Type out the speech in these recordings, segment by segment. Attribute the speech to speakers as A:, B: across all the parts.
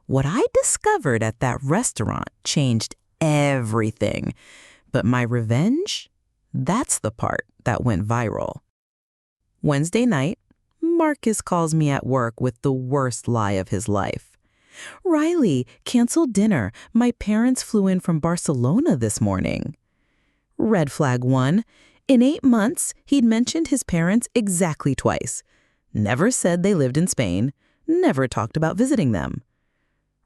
A: What I discovered at that restaurant changed everything. But my revenge? That's the part that went viral. Wednesday night, Marcus calls me at work with the worst lie of his life. "Riley, cancel dinner. My parents flew in from Barcelona this morning." Red flag 1. In 8 months, he'd mentioned his parents exactly twice. Never said they lived in Spain. Never talked about visiting them.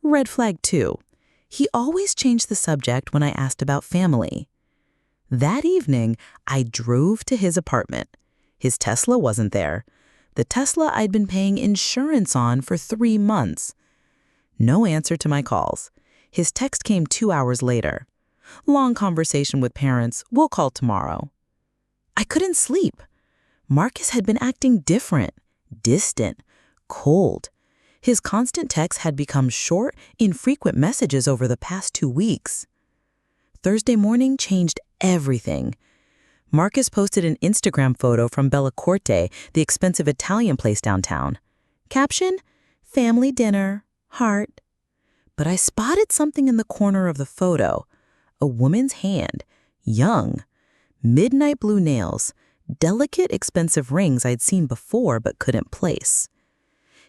A: Red flag 2. He always changed the subject when I asked about family. That evening, I drove to his apartment. His Tesla wasn't there. The Tesla I'd been paying insurance on for 3 months. No answer to my calls. His text came 2 hours later. "Long conversation with parents. We'll call tomorrow." I couldn't sleep. Marcus had been acting different, distant, cold. His constant texts had become short, infrequent messages over the past 2 weeks. Thursday morning changed everything. Marcus posted an Instagram photo from Bella Corte, the expensive Italian place downtown. Caption, "Family dinner, heart." But I spotted something in the corner of the photo. A woman's hand, young, midnight blue nails, delicate, expensive rings I'd seen before but couldn't place.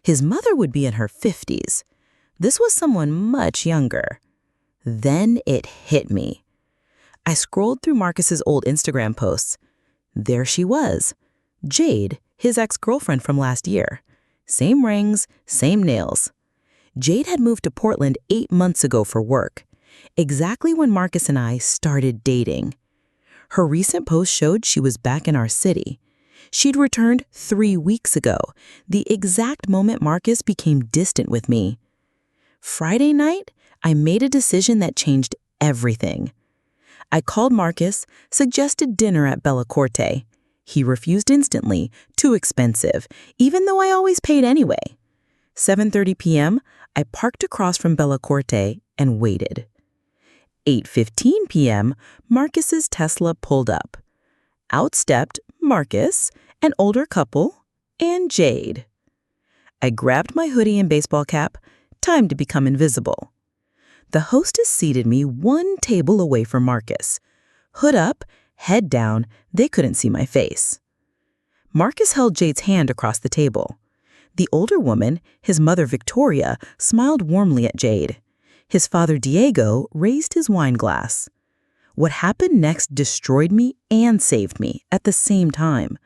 A: His mother would be in her 50s. This was someone much younger. Then it hit me. I scrolled through Marcus's old Instagram posts. There she was, Jade, his ex-girlfriend from last year. Same rings, same nails. Jade had moved to Portland 8 months ago for work, exactly when Marcus and I started dating. Her recent post showed she was back in our city. She'd returned 3 weeks ago, the exact moment Marcus became distant with me. Friday night, I made a decision that changed everything. I called Marcus, suggested dinner at Bella Corte. He refused instantly, too expensive, even though I always paid anyway. 7:30 p.m., I parked across from Bella Corte and waited. 8:15 p.m., Marcus's Tesla pulled up. Out stepped Marcus, an older couple, and Jade. I grabbed my hoodie and baseball cap. Time to become invisible. The hostess seated me 1 table away from Marcus. Hood up, head down, they couldn't see my face. Marcus held Jade's hand across the table. The older woman, his mother Victoria, smiled warmly at Jade. His father Diego raised his wine glass. What happened next destroyed me and saved me at the same time.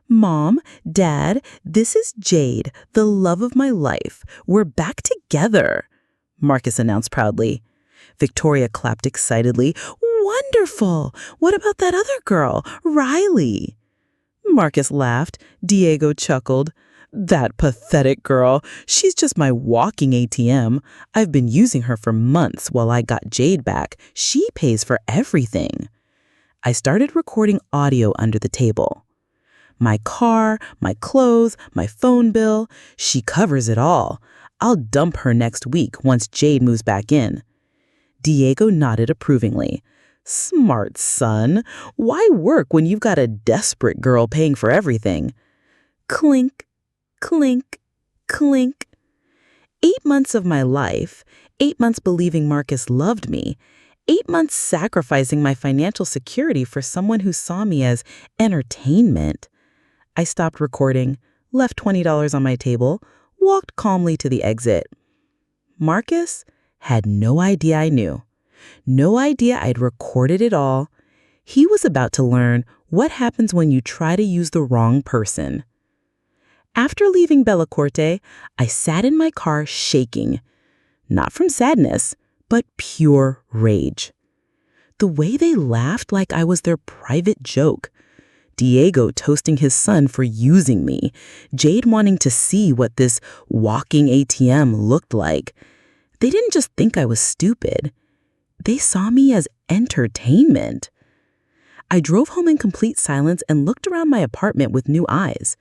A: "Mom, Dad, this is Jade, the love of my life. We're back together," Marcus announced proudly. Victoria clapped excitedly. "Wonderful! What about that other girl, Riley?" Marcus laughed. Diego chuckled. "That pathetic girl. She's just my walking ATM. I've been using her for months while I got Jade back. She pays for everything." I started recording audio under the table. My car, my clothes, my phone bill. She covers it all. I'll dump her next week once Jade moves back in. Diego nodded approvingly. "Smart son. Why work when you've got a desperate girl paying for everything?" Clink, clink, clink. 8 months of my life, 8 months believing Marcus loved me, 8 months sacrificing my financial security for someone who saw me as entertainment. I stopped recording, left $20 on my table, walked calmly to the exit. Marcus had no idea I knew. No idea I'd recorded it all. He was about to learn what happens when you try to use the wrong person. After leaving Bella Corte, I sat in my car shaking. Not from sadness, but pure rage. The way they laughed like I was their private joke. Diego toasting his son for using me. Jade wanting to see what this walking ATM looked like. They didn't just think I was stupid. They saw me as entertainment. I drove home in complete silence and looked around my apartment with new eyes.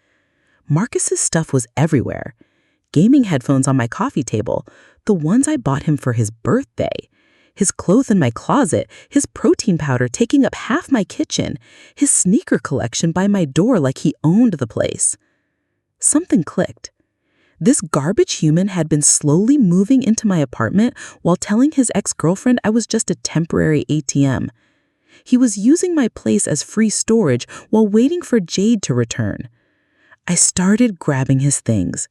A: Marcus's stuff was everywhere. Gaming headphones on my coffee table, the ones I bought him for his birthday. His clothes in my closet, his protein powder taking up half my kitchen, his sneaker collection by my door like he owned the place. Something clicked. This garbage human had been slowly moving into my apartment while telling his ex-girlfriend I was just a temporary ATM. He was using my place as free storage while waiting for Jade to return. I started grabbing his things.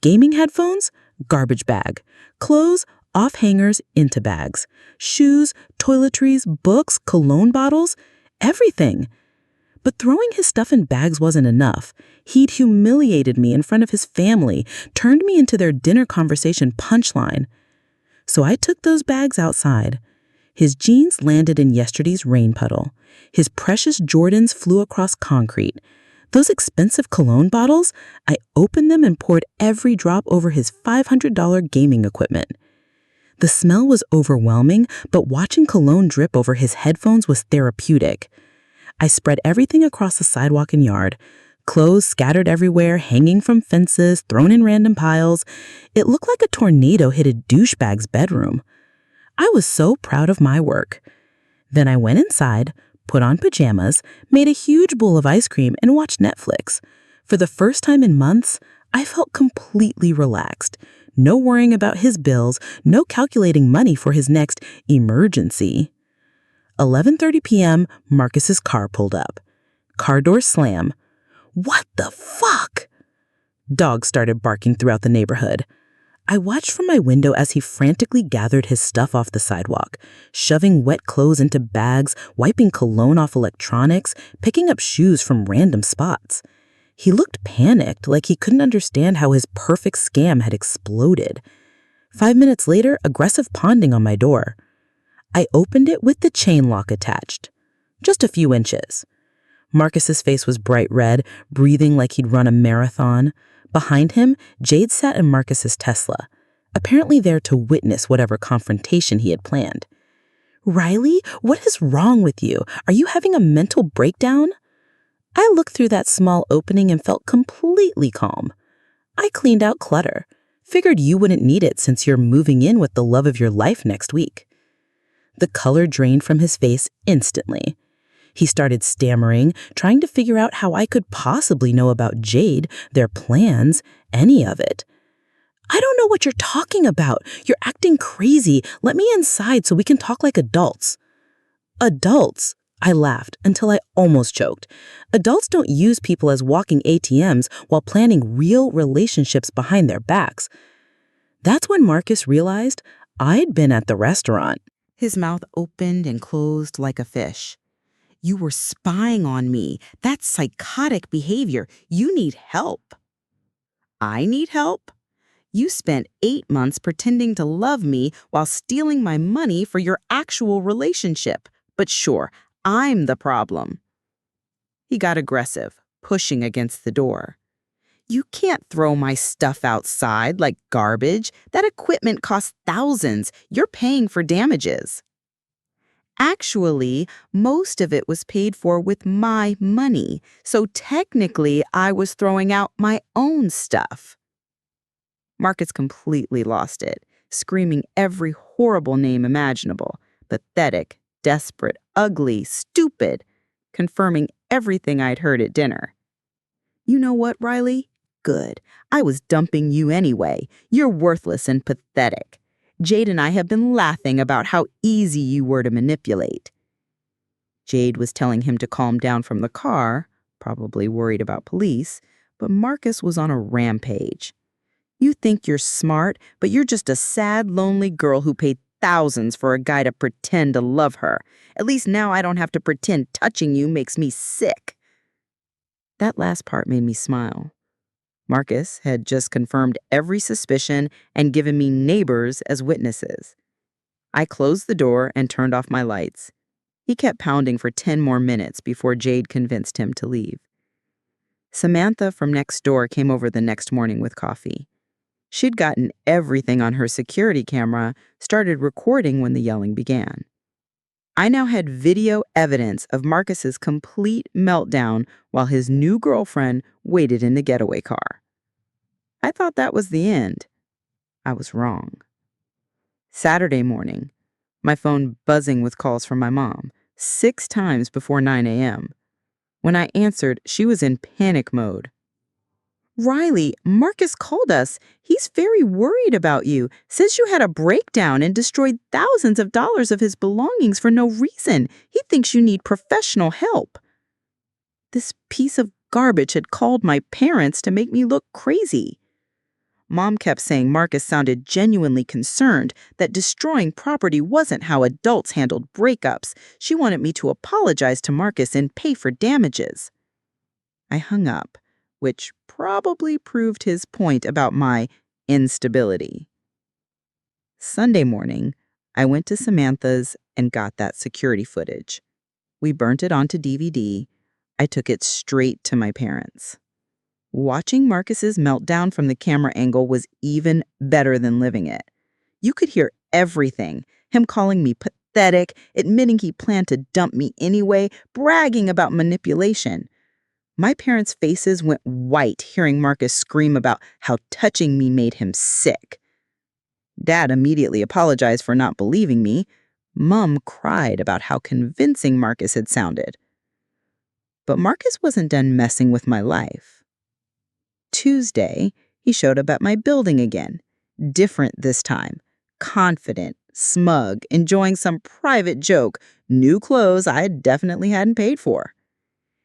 A: Gaming headphones? Garbage bag. Clothes? Off hangers into bags. Shoes, toiletries, books, cologne bottles, everything. But throwing his stuff in bags wasn't enough. He'd humiliated me in front of his family, turned me into their dinner conversation punchline. So I took those bags outside. His jeans landed in yesterday's rain puddle. His precious Jordans flew across concrete. Those expensive cologne bottles, I opened them and poured every drop over his $500 gaming equipment. The smell was overwhelming, but watching cologne drip over his headphones was therapeutic. I spread everything across the sidewalk and yard. Clothes scattered everywhere, hanging from fences, thrown in random piles. It looked like a tornado hit a douchebag's bedroom. I was so proud of my work. Then I went inside, put on pajamas, made a huge bowl of ice cream, and watched Netflix. For the first time in months, I felt completely relaxed. No worrying about his bills, no calculating money for his next emergency. 11:30 p.m., Marcus's car pulled up. Car door slam. What the fuck? Dogs started barking throughout the neighborhood. I watched from my window as he frantically gathered his stuff off the sidewalk, shoving wet clothes into bags, wiping cologne off electronics, picking up shoes from random spots. He looked panicked, like he couldn't understand how his perfect scam had exploded. 5 minutes later, aggressive ponding on my door. I opened it with the chain lock attached. Just a few inches. Marcus's face was bright red, breathing like he'd run a marathon. Behind him, Jade sat in Marcus's Tesla, apparently there to witness whatever confrontation he had planned. Riley, what is wrong with you? Are you having a mental breakdown? I looked through that small opening and felt completely calm. I cleaned out clutter. Figured you wouldn't need it since you're moving in with the love of your life next week. The color drained from his face instantly. He started stammering, trying to figure out how I could possibly know about Jade, their plans, any of it. I don't know what you're talking about. You're acting crazy. Let me inside so we can talk like adults. Adults? I laughed until I almost choked. Adults don't use people as walking ATMs while planning real relationships behind their backs. That's when Marcus realized I'd been at the restaurant. His mouth opened and closed like a fish. You were spying on me. That's psychotic behavior. You need help. I need help? You spent 8 months pretending to love me while stealing my money for your actual relationship. But sure, I'm the problem. He got aggressive, pushing against the door. You can't throw my stuff outside like garbage. That equipment costs thousands. You're paying for damages. Actually, most of it was paid for with my money, so technically I was throwing out my own stuff. Marcus completely lost it, screaming every horrible name imaginable: pathetic, desperate, ugly, stupid, confirming everything I'd heard at dinner. You know what, Riley? Good. I was dumping you anyway. You're worthless and pathetic. Jade and I have been laughing about how easy you were to manipulate. Jade was telling him to calm down from the car, probably worried about police, but Marcus was on a rampage. You think you're smart, but you're just a sad, lonely girl who paid thousands for a guy to pretend to love her. At least now I don't have to pretend touching you makes me sick. That last part made me smile. Marcus had just confirmed every suspicion and given me neighbors as witnesses. I closed the door and turned off my lights. He kept pounding for 10 more minutes before Jade convinced him to leave. Samantha from next door came over the next morning with coffee. She'd gotten everything on her security camera, started recording when the yelling began. I now had video evidence of Marcus's complete meltdown while his new girlfriend waited in the getaway car. I thought that was the end. I was wrong. Saturday morning, my phone buzzing with calls from my mom, 6 times before 9 a.m. When I answered, she was in panic mode. Riley, Marcus called us. He's very worried about you. Says you had a breakdown and destroyed thousands of dollars of his belongings for no reason. He thinks you need professional help. This piece of garbage had called my parents to make me look crazy. Mom kept saying Marcus sounded genuinely concerned that destroying property wasn't how adults handled breakups. She wanted me to apologize to Marcus and pay for damages. I hung up, which probably proved his point about my instability. Sunday morning, I went to Samantha's and got that security footage. We burnt it onto DVD. I took it straight to my parents. Watching Marcus's meltdown from the camera angle was even better than living it. You could hear everything, him calling me pathetic, admitting he planned to dump me anyway, bragging about manipulation. My parents' faces went white hearing Marcus scream about how touching me made him sick. Dad immediately apologized for not believing me. Mom cried about how convincing Marcus had sounded. But Marcus wasn't done messing with my life. Tuesday, he showed up at my building again. Different this time. Confident, smug, enjoying some private joke. New clothes I definitely hadn't paid for.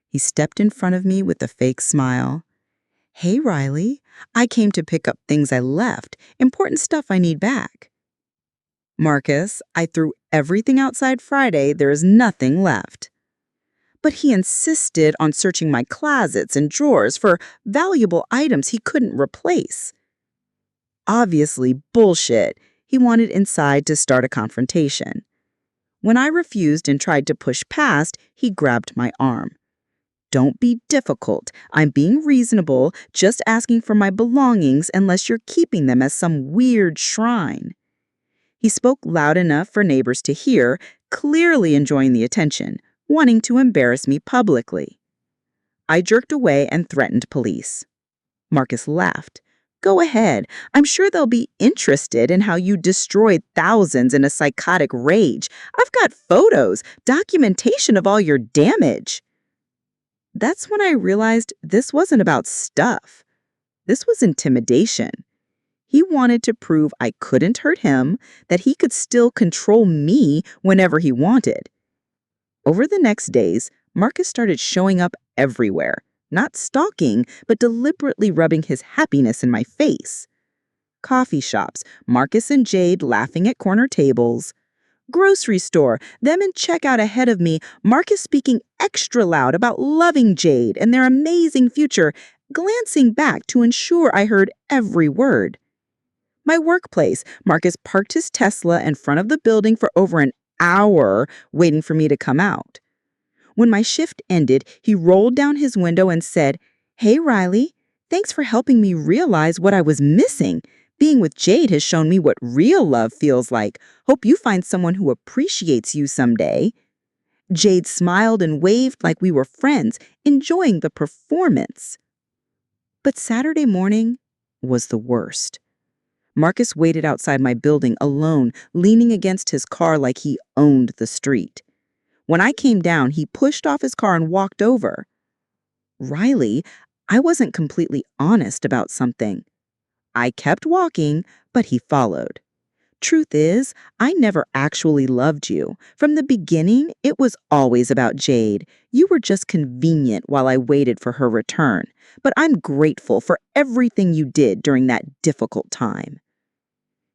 A: He stepped in front of me with a fake smile. "Hey, Riley, I came to pick up things I left, important stuff I need back." "Marcus, I threw everything outside Friday. There is nothing left." But he insisted on searching my closets and drawers for valuable items he couldn't replace. Obviously bullshit. He wanted inside to start a confrontation. When I refused and tried to push past, he grabbed my arm. "Don't be difficult. I'm being reasonable, just asking for my belongings unless you're keeping them as some weird shrine." He spoke loud enough for neighbors to hear, clearly enjoying the attention, wanting to embarrass me publicly. I jerked away and threatened police. Marcus laughed. "Go ahead. I'm sure they'll be interested in how you destroyed thousands in a psychotic rage. I've got photos, documentation of all your damage." That's when I realized this wasn't about stuff. This was intimidation. He wanted to prove I couldn't hurt him, that he could still control me whenever he wanted. Over the next days, Marcus started showing up everywhere, not stalking, but deliberately rubbing his happiness in my face. Coffee shops, Marcus and Jade laughing at corner tables. Grocery store, them in checkout ahead of me, Marcus speaking extra loud about loving Jade and their amazing future, glancing back to ensure I heard every word. My workplace, Marcus parked his Tesla in front of the building for over an hour, waiting for me to come out. When my shift ended, he rolled down his window and said, "Hey, Riley, thanks for helping me realize what I was missing. Being with Jade has shown me what real love feels like. Hope you find someone who appreciates you someday." Jade smiled and waved like we were friends, enjoying the performance. But Saturday morning was the worst. Marcus waited outside my building alone, leaning against his car like he owned the street. When I came down, he pushed off his car and walked over. "Riley, I wasn't completely honest about something." I kept walking, but he followed. "Truth is, I never actually loved you. From the beginning, it was always about Jade. You were just convenient while I waited for her return. But I'm grateful for everything you did during that difficult time."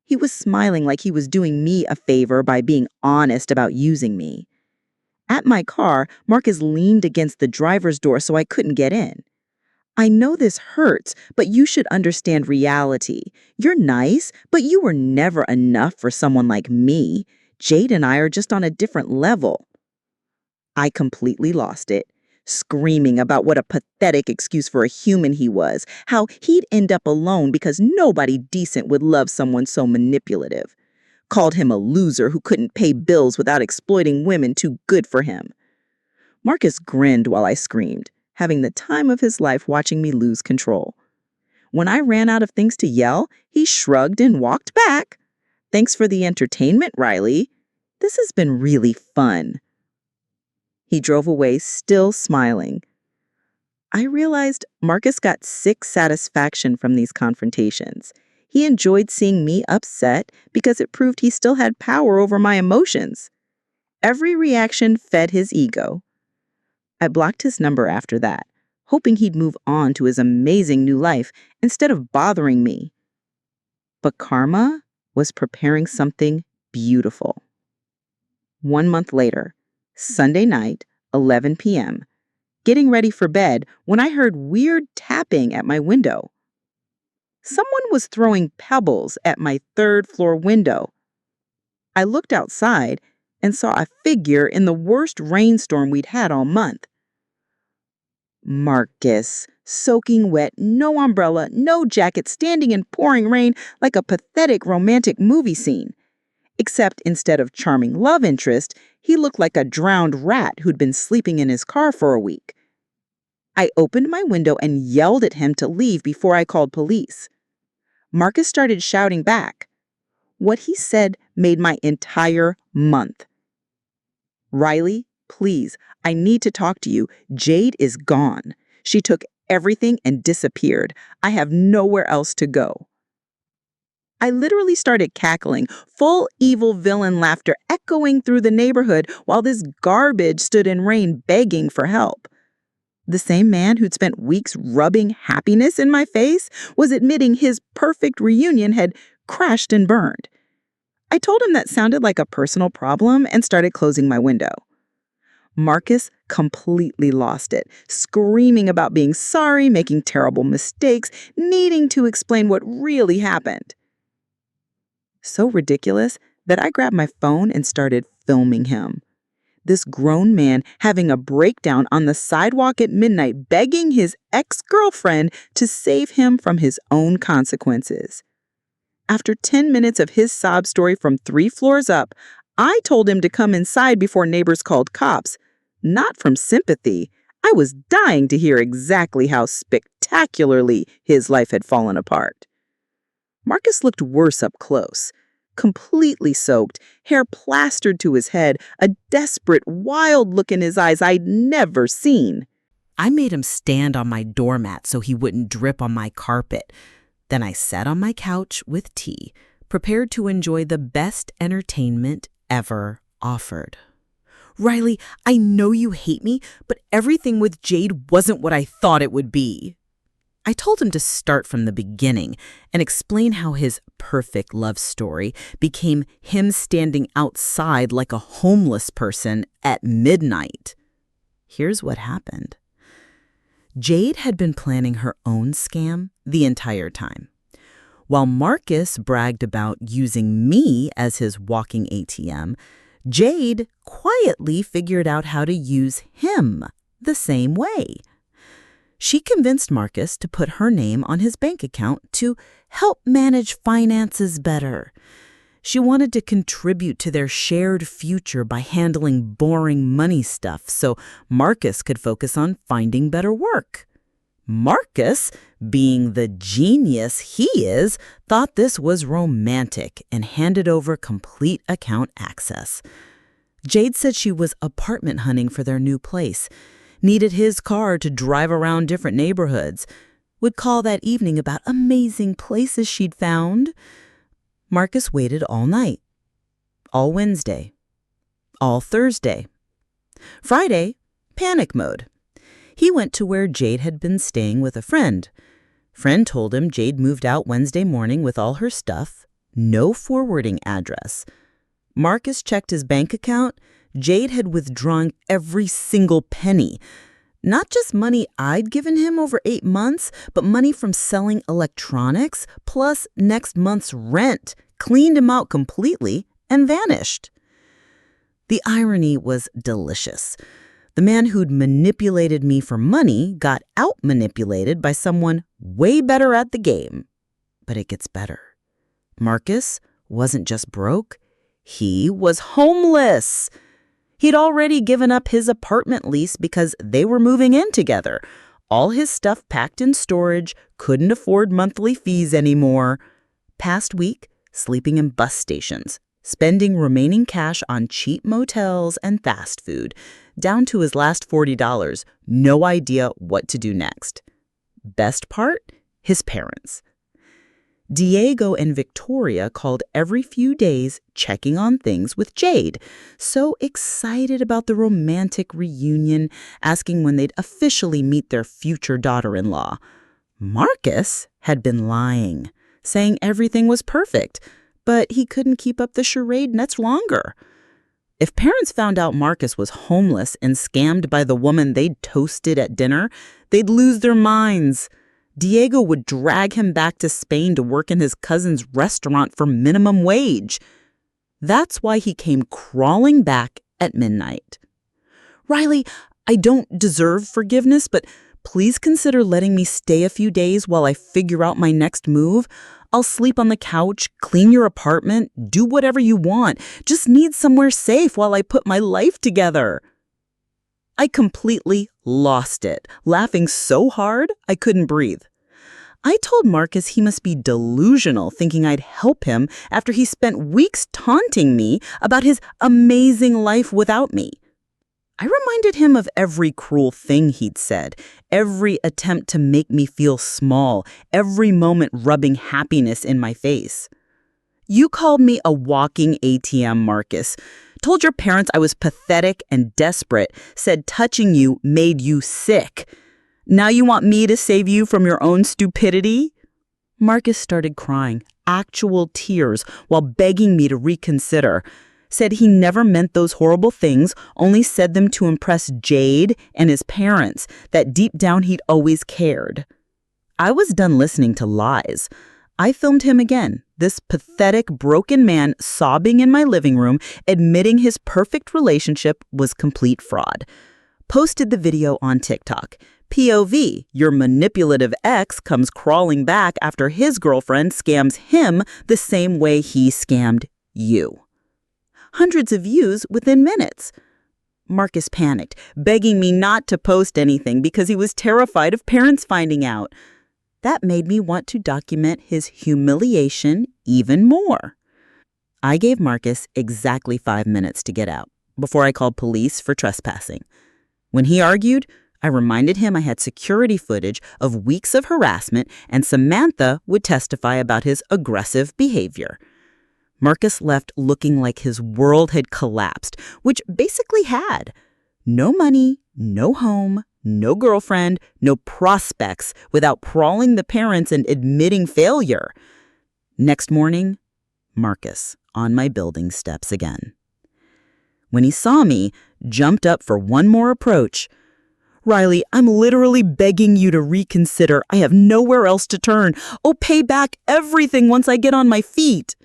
A: He was smiling like he was doing me a favor by being honest about using me. At my car, Marcus leaned against the driver's door so I couldn't get in. "I know this hurts, but you should understand reality. You're nice, but you were never enough for someone like me. Jade and I are just on a different level." I completely lost it, screaming about what a pathetic excuse for a human he was, how he'd end up alone because nobody decent would love someone so manipulative. Called him a loser who couldn't pay bills without exploiting women too good for him. Marcus grinned while I screamed, having the time of his life watching me lose control. When I ran out of things to yell, he shrugged and walked back. "Thanks for the entertainment, Riley. This has been really fun." He drove away, still smiling.
B: I realized Marcus got sick satisfaction from these confrontations. He enjoyed seeing me upset because it proved he still had power over my emotions. Every reaction fed his ego. I blocked his number after that, hoping he'd move on to his amazing new life instead of bothering me. But karma was preparing something beautiful. 1 month later, Sunday night, 11 p.m., getting ready for bed when I heard weird tapping at my window. Someone was throwing pebbles at my third-floor window. I looked outside and saw a figure in the worst rainstorm we'd had all month. Marcus, soaking wet, no umbrella, no jacket, standing in pouring rain like a pathetic romantic movie scene. Except instead of charming love interest, he looked like a drowned rat who'd been sleeping in his car for a week. I opened my window and yelled at him to leave before I called police. Marcus started shouting back. What he said made my entire month. "Riley, please, I need to talk to you. Jade is gone. She took everything and disappeared. I have nowhere else to go." I literally started cackling, full evil villain laughter echoing through the neighborhood while this garbage stood in rain begging for help. The same man who'd spent weeks rubbing happiness in my face was admitting his perfect reunion had crashed and burned. I told him that sounded like a personal problem and started closing my window. Marcus completely lost it, screaming about being sorry, making terrible mistakes, needing to explain what really happened. So ridiculous that I grabbed my phone and started filming him. This grown man having a breakdown on the sidewalk at midnight, begging his ex-girlfriend to save him from his own consequences. After 10 minutes of his sob story from 3 floors up, I told him to come inside before neighbors called cops. Not from sympathy. I was dying to hear exactly how spectacularly his life had fallen apart. Marcus looked worse up close. Completely soaked, hair plastered to his head, a desperate, wild look in his eyes I'd never seen.
A: I made him stand on my doormat so he wouldn't drip on my carpet. Then I sat on my couch with tea, prepared to enjoy the best entertainment ever offered. "Riley, I know you hate me, but everything with Jade wasn't what I thought it would be." I told him to start from the beginning and explain how his perfect love story became him standing outside like a homeless person at midnight. Here's what happened. Jade had been planning her own scam the entire time. While Marcus bragged about using me as his walking ATM, Jade quietly figured out how to use him the same way. She convinced Marcus to put her name on his bank account to help manage finances better. She wanted to contribute to their shared future by handling boring money stuff so Marcus could focus on finding better work. Marcus, being the genius he is, thought this was romantic and handed over complete account access. Jade said she was apartment hunting for their new place, needed his car to drive around different neighborhoods, would call that evening about amazing places she'd found. Marcus waited all night, all Wednesday, all Thursday. Friday, panic mode. He went to where Jade had been staying with a friend. Friend told him Jade moved out Wednesday morning with all her stuff, no forwarding address. Marcus checked his bank account. Jade had withdrawn every single penny. Not just money I'd given him over 8 months, but money from selling electronics, plus next month's rent, cleaned him out completely and vanished. The irony was delicious. The man who'd manipulated me for money got out-manipulated by someone way better at the game. But it gets better. Marcus wasn't just broke, he was homeless. He'd already given up his apartment lease because they were moving in together. All his stuff packed in storage, couldn't afford monthly fees anymore. Past week, sleeping in bus stations, spending remaining cash on cheap motels and fast food.
B: down to his last $40, no idea what to do next. Best part? His parents. Diego and Victoria called every few days, checking on things with Jade, so excited about the romantic reunion, asking when they'd officially meet their future daughter-in-law. Marcus had been lying, saying everything was perfect, but he couldn't keep up the charade much longer. If parents found out Marcus was homeless and scammed by the woman they'd toasted at dinner, they'd lose their minds. Diego would drag him back to Spain to work in his cousin's restaurant for minimum wage. That's why he came crawling back at midnight. "Riley, I don't deserve forgiveness, but please consider letting me stay a few days while I figure out my next move. I'll sleep on the couch, clean your apartment, do whatever you want. Just need somewhere safe while I put my life together." I completely lost it, laughing so hard I couldn't breathe. I told Marcus he must be delusional thinking I'd help him after he spent weeks taunting me about his amazing life without me. I reminded him of every cruel thing he'd said, every attempt to make me feel small, every moment rubbing happiness in my face. "You called me a walking ATM, Marcus. Told your parents I was pathetic and desperate, said touching you made you sick. Now you want me to save you from your own stupidity?" Marcus started crying, actual tears, while begging me to reconsider. Said he never meant those horrible things, only said them to impress Jade and his parents, that deep down he'd always cared. I was done listening to lies. I filmed him again, this pathetic, broken man sobbing in my living room, admitting his perfect relationship was complete fraud. Posted the video on TikTok. POV, your manipulative ex comes crawling back after his girlfriend scams him the same way he scammed you. Hundreds of views within minutes. Marcus panicked, begging me not to post anything because he was terrified of parents finding out. That made me want to document his humiliation even more. I gave Marcus exactly 5 minutes to get out before I called police for trespassing. When he argued, I reminded him I had security footage of weeks of harassment and Samantha would testify about his aggressive behavior. Marcus left looking like his world had collapsed, which basically had. No money, no home, no girlfriend, no prospects without prawling the parents and admitting failure. Next morning, Marcus on my building steps again. When he saw me, jumped up for one more approach. "Riley, I'm literally begging you to reconsider. I have nowhere else to turn. I'll pay back everything once I get on my feet."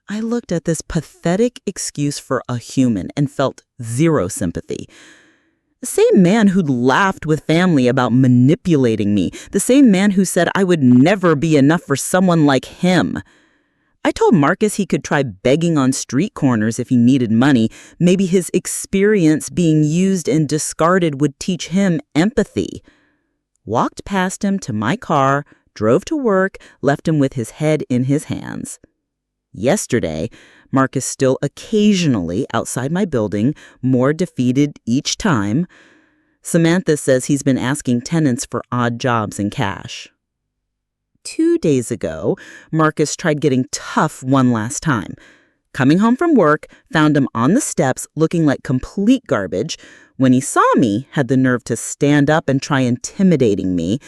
B: I looked at this pathetic excuse for a human and felt zero sympathy. The same man who'd laughed with family about manipulating me, the same man who said I would never be enough for someone like him. I told Marcus he could try begging on street corners if he needed money. Maybe his experience being used and discarded would teach him empathy. Walked past him to my car, drove to work, left him with his head in his hands. Yesterday, Marcus still occasionally outside my building, more defeated each time. Samantha says he's been asking tenants for odd jobs and cash. 2 days ago, Marcus tried getting tough one last time. Coming home from work, found him on the steps looking like complete garbage. When he saw me, had the nerve to stand up and try intimidating me.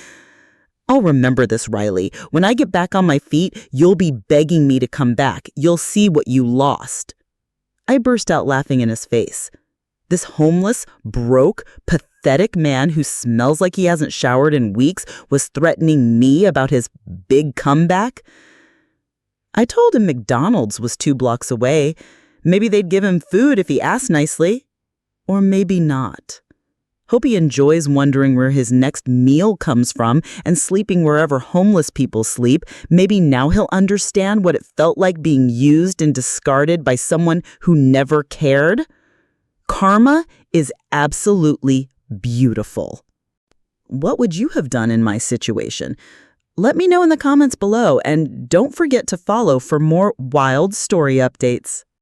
B: "I'll remember this, Riley. When I get back on my feet, you'll be begging me to come back. You'll see what you lost." I burst out laughing in his face. This homeless, broke, pathetic man who smells like he hasn't showered in weeks was threatening me about his big comeback. I told him McDonald's was 2 blocks away. Maybe they'd give him food if he asked nicely. Or maybe not. Hope he enjoys wondering where his next meal comes from and sleeping wherever homeless people sleep. Maybe now he'll understand what it felt like being used and discarded by someone who never cared. Karma is absolutely beautiful. What would you have done in my situation? Let me know in the comments below, and don't forget to follow for more wild story updates.